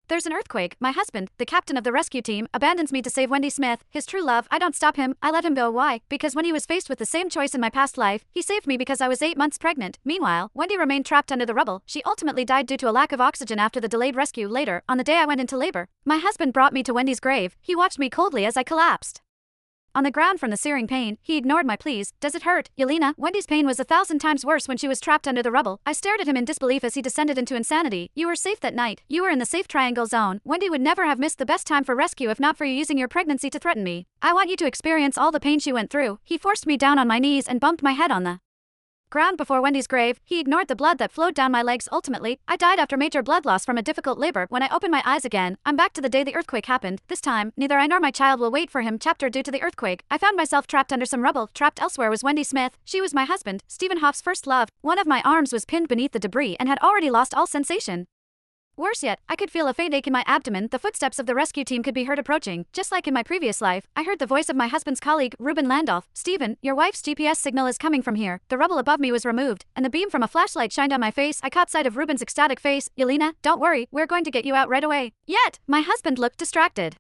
There's an earthquake. My husband, the captain of the rescue team, abandons me to save Wendy Smith, his true love. I don't stop him. I let him go. Why? Because when he was faced with the same choice in my past life, he saved me because I was 8 months pregnant. Meanwhile, Wendy remained trapped under the rubble. She ultimately died due to a lack of oxygen after the delayed rescue. Later, on the day I went into labor, my husband brought me to Wendy's grave. He watched me coldly as I collapsed on the ground from the searing pain. He ignored my pleas. Does it hurt, Yelena? Wendy's pain was 1,000 times worse when she was trapped under the rubble. I stared at him in disbelief as he descended into insanity. You were safe that night. You were in the safe triangle zone. Wendy would never have missed the best time for rescue if not for you using your pregnancy to threaten me. I want you to experience all the pain she went through. He forced me down on my knees and bumped my head on the ground before Wendy's grave. He ignored the blood that flowed down my legs. Ultimately, I died after major blood loss from a difficult labor. When I opened my eyes again, I'm back to the day the earthquake happened. This time, neither I nor my child will wait for him. Chapter due to the earthquake, I found myself trapped under some rubble. Trapped elsewhere was Wendy Smith. She was my husband, Stephen Hoff's first love. One of my arms was pinned beneath the debris and had already lost all sensation. Worse yet, I could feel a faint ache in my abdomen. The footsteps of the rescue team could be heard approaching. Just like in my previous life, I heard the voice of my husband's colleague, Ruben Landolf. Stephen, your wife's GPS signal is coming from here. The rubble above me was removed, and the beam from a flashlight shined on my face. I caught sight of Ruben's ecstatic face. Yelena, don't worry, we're going to get you out right away. Yet, my husband looked distracted.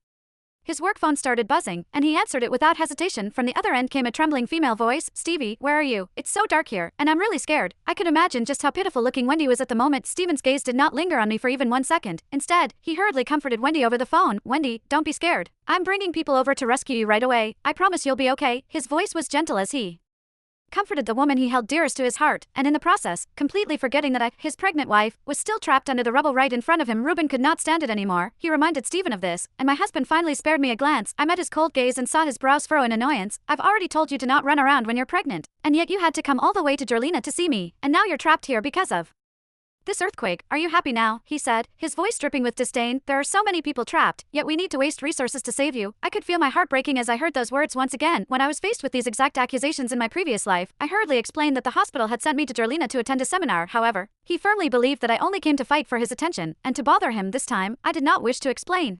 His work phone started buzzing, and he answered it without hesitation. From the other end came a trembling female voice. Stevie, where are you? It's so dark here, and I'm really scared. I could imagine just how pitiful looking Wendy was at the moment. Stephen's gaze did not linger on me for even 1 second. Instead, he hurriedly comforted Wendy over the phone. Wendy, don't be scared. I'm bringing people over to rescue you right away. I promise you'll be okay. His voice was gentle as he comforted the woman he held dearest to his heart, and in the process, completely forgetting that his pregnant wife, was still trapped under the rubble right in front of him. Ruben could not stand it anymore. He reminded Stephen of this, and my husband finally spared me a glance. I met his cold gaze and saw his brows furrow in annoyance. I've already told you to not run around when you're pregnant, and yet you had to come all the way to Jerlina to see me, and now you're trapped here because of this earthquake. Are you happy now? He said, his voice dripping with disdain. There are so many people trapped, yet we need to waste resources to save you. I could feel my heart breaking as I heard those words once again. When I was faced with these exact accusations in my previous life, I hurriedly explained that the hospital had sent me to Jerlina to attend a seminar. However, he firmly believed that I only came to fight for his attention, and to bother him this time, I did not wish to explain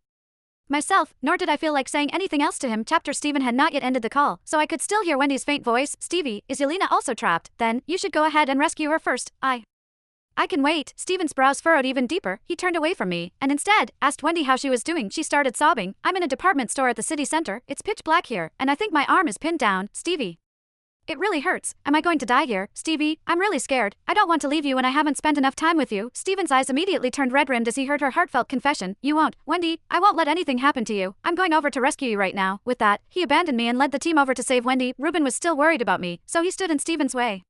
myself, nor did I feel like saying anything else to him. Chapter Stephen had not yet ended the call, so I could still hear Wendy's faint voice. Stevie, is Yelena also trapped? Then, you should go ahead and rescue her first. I can wait. Stephen's brows furrowed even deeper. He turned away from me, and instead, asked Wendy how she was doing. She started sobbing. I'm in a department store at the city center. It's pitch black here, and I think my arm is pinned down. Stevie, it really hurts. Am I going to die here? Stevie, I'm really scared. I don't want to leave you when I haven't spent enough time with you. Stephen's eyes immediately turned red-rimmed as he heard her heartfelt confession. You won't. Wendy, I won't let anything happen to you. I'm going over to rescue you right now. With that, he abandoned me and led the team over to save Wendy. Ruben was still worried about me, so he stood in Stephen's way.